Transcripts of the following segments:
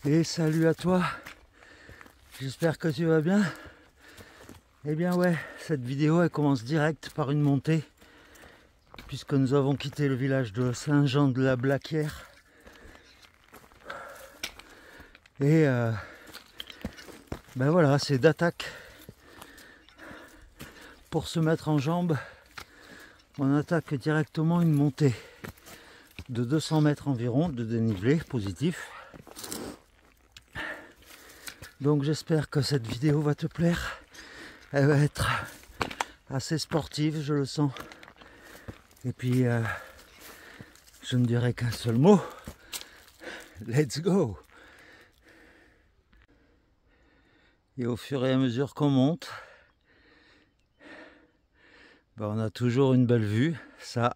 Et salut à toi, j'espère que tu vas bien. Eh bien ouais, cette vidéo elle commence direct par une montée, puisque nous avons quitté le village de Saint-Jean-de-la-Blaquière. Et ben voilà, c'est d'attaque. Pour se mettre en jambes, on attaque directement une montée de 200 mètres environ de dénivelé positif. Donc j'espère que cette vidéo va te plaire. Elle va être assez sportive, je le sens. Et puis je ne dirai qu'un seul mot. Let's go! Et au fur et à mesure qu'on monte, ben on a toujours une belle vue. Ça,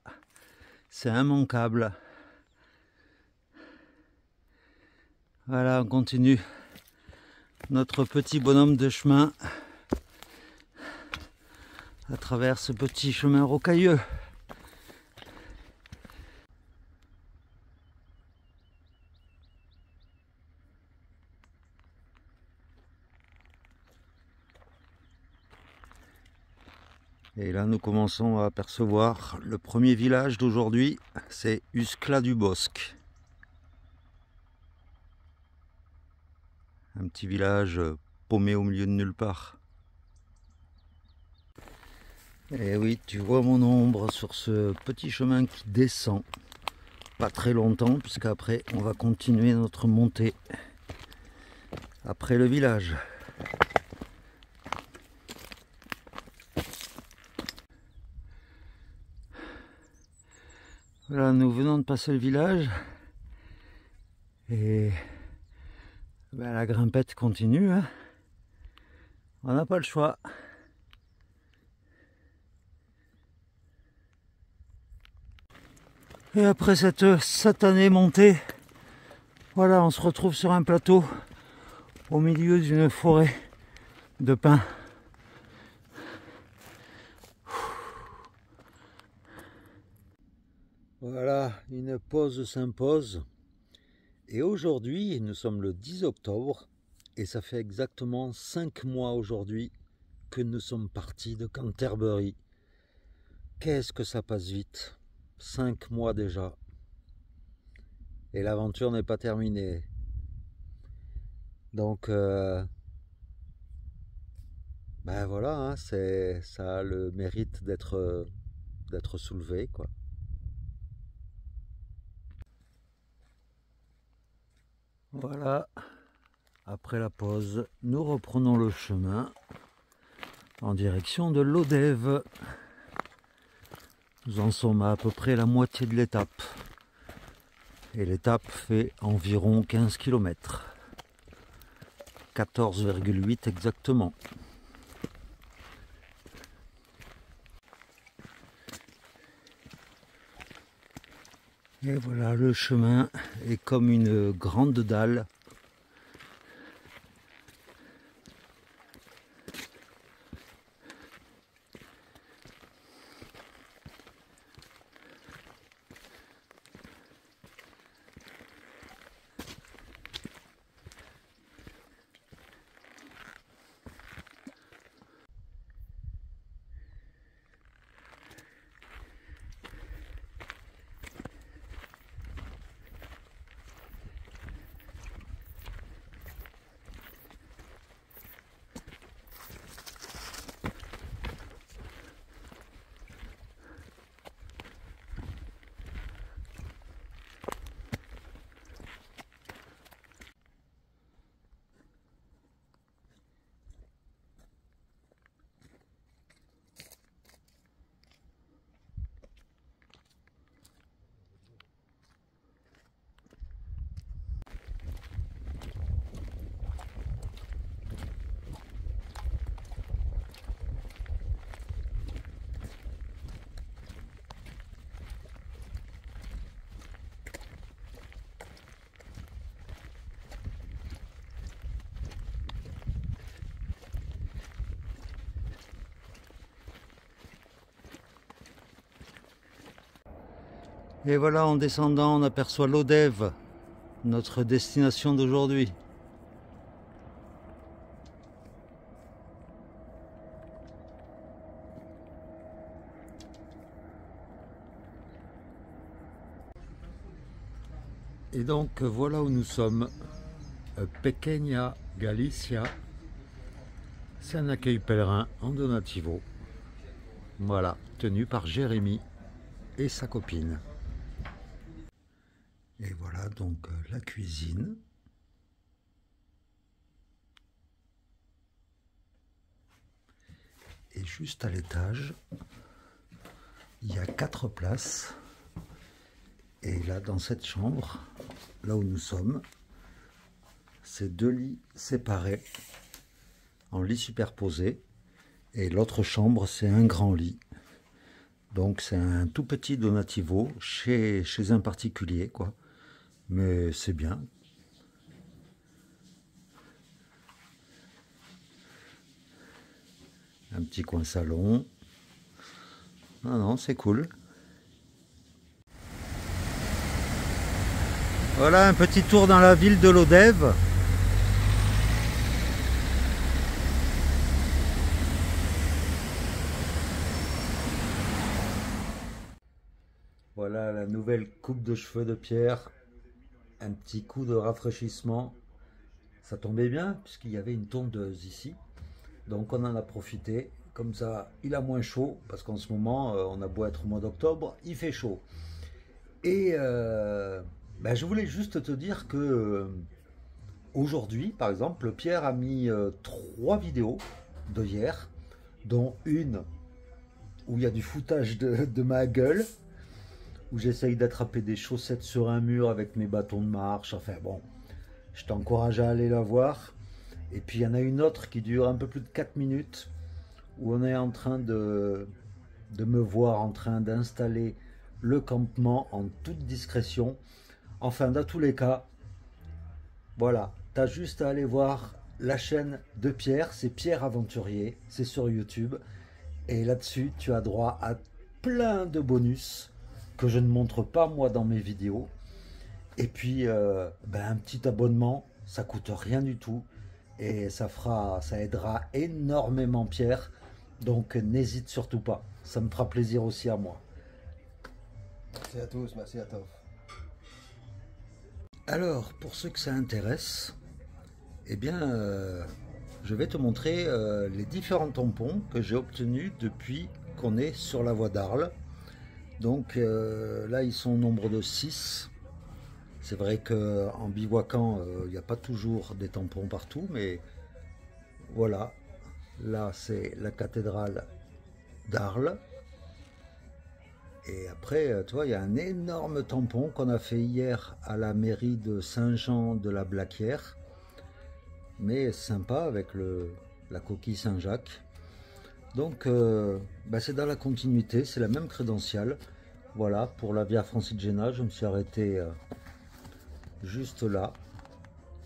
c'est immanquable. Voilà, on continue notre petit bonhomme de chemin à travers ce petit chemin rocailleux. Et là, nous commençons à apercevoir le premier village d'aujourd'hui, c'est Usclat-du-Bosc. Un petit village paumé au milieu de nulle part. Et oui, tu vois mon ombre sur ce petit chemin qui descend. Pas très longtemps, puisqu'après, on va continuer notre montée après le village. Voilà, nous venons de passer le village et ben, la grimpette continue, hein. On n'a pas le choix. Et après cette satanée montée, voilà, on se retrouve sur un plateau au milieu d'une forêt de pins. Voilà, une pause s'impose. Et aujourd'hui, nous sommes le 10 octobre et ça fait exactement 5 mois aujourd'hui que nous sommes partis de Canterbury. Qu'est-ce que ça passe vite! 5 mois déjà. Et l'aventure n'est pas terminée. Donc, ben voilà, hein, ça a le mérite d'être soulevé, quoi. Voilà, après la pause, nous reprenons le chemin en direction de Lodève. Nous en sommes à peu près la moitié de l'étape. Et l'étape fait environ 15 km. 14,8 exactement. Et voilà, le chemin est comme une grande dalle. Et voilà, en descendant, on aperçoit Lodève, notre destination d'aujourd'hui. Et donc voilà où nous sommes, Pequeña Galicia. C'est un accueil pèlerin en donativo. Voilà, tenu par Jérémy et sa copine. Et voilà donc la cuisine. Et juste à l'étage, il y a 4 places. Et là, dans cette chambre, là où nous sommes, c'est 2 lits séparés, en lits superposés. Et l'autre chambre, c'est un grand lit. Donc c'est un tout petit donativo chez un particulier, quoi. Mais c'est bien. Un petit coin salon. Non, non, c'est cool. Voilà un petit tour dans la ville de Lodève. Voilà la nouvelle coupe de cheveux de Pierre. Un petit coup de rafraîchissement. Ça tombait bien puisqu'il y avait une tondeuse ici. Donc on en a profité. Comme ça, il a moins chaud parce qu'en ce moment, on a beau être au mois d'octobre, il fait chaud. Et je voulais juste te dire que aujourd'hui, par exemple, Pierre a mis 3 vidéos de hier, dont une où il y a du foutage de ma gueule, où j'essaye d'attraper des chaussettes sur un mur avec mes bâtons de marche. Enfin bon, je t'encourage à aller la voir. Et puis il y en a une autre qui dure un peu plus de 4 minutes, où on est en train de me voir en train d'installer le campement en toute discrétion. Enfin, dans tous les cas, voilà, tu as juste à aller voir la chaîne de Pierre, c'est Pierre Aventurier, c'est sur YouTube. Et là-dessus, tu as droit à plein de bonus que je ne montre pas moi dans mes vidéos. Et puis, un petit abonnement, ça coûte rien du tout. Et ça aidera énormément Pierre. Donc n'hésite surtout pas, ça me fera plaisir aussi à moi. Merci à tous, merci à toi. Alors, pour ceux que ça intéresse, eh bien, je vais te montrer les différents tampons que j'ai obtenus depuis qu'on est sur la voie d'Arles. Donc là, ils sont au nombre de 6. C'est vrai qu'en bivouacant, il n'y a pas toujours des tampons partout, mais voilà. Là, c'est la cathédrale d'Arles. Et après, tu vois, il y a un énorme tampon qu'on a fait hier à la mairie de Saint-Jean de la Blaquière. Mais sympa avec la coquille Saint-Jacques. Donc, c'est dans la continuité, c'est la même crédentiale. Voilà, pour la Via Francigena, je me suis arrêté juste là.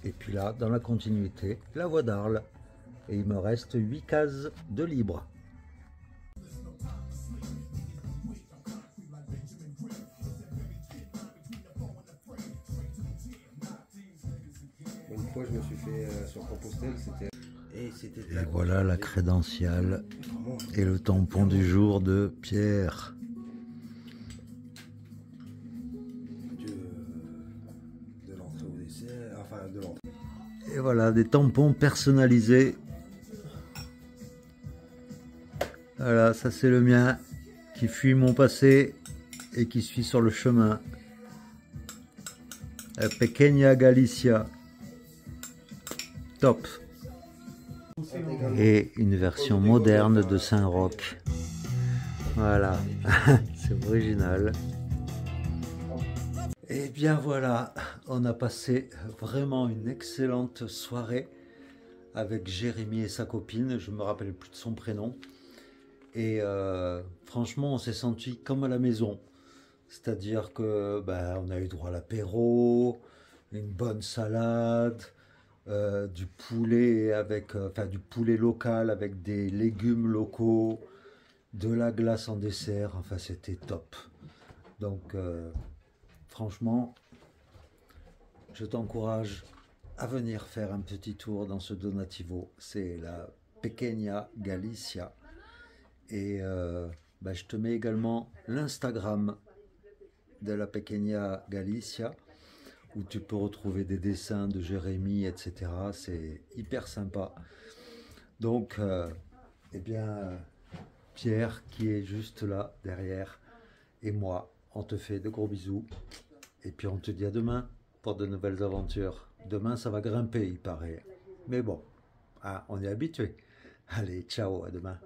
Et puis là, dans la continuité, la voie d'Arles. Et il me reste 8 cases de libre. Une fois, je me suis fait sur Compostelle, c'était... Et voilà la crédentiale et le tampon du jour de Pierre. De l'entrée au dessert, enfin de l'entrée. Et voilà, des tampons personnalisés. Voilà, ça c'est le mien qui fuit mon passé et qui suit sur le chemin. Pequeña Galicia. Top. Et une version moderne de Saint-Roch. Voilà, c'est original. Et bien voilà, on a passé vraiment une excellente soirée avec Jérémy et sa copine, je ne me rappelle plus de son prénom. Et franchement, on s'est senti comme à la maison. C'est-à-dire que on a eu droit à l'apéro, une bonne salade, du poulet avec, du poulet local avec des légumes locaux, de la glace en dessert. Enfin, c'était top. Donc, franchement, je t'encourage à venir faire un petit tour dans ce Donativo. C'est la Pequeña Galicia. Et je te mets également l'Instagram de la Pequeña Galicia, où tu peux retrouver des dessins de Jérémy, etc. C'est hyper sympa. Donc, Pierre qui est juste là, derrière, et moi, on te fait de gros bisous. Et puis on te dit à demain pour de nouvelles aventures. Demain, ça va grimper, il paraît. Mais bon, on est habitué. Allez, ciao, à demain.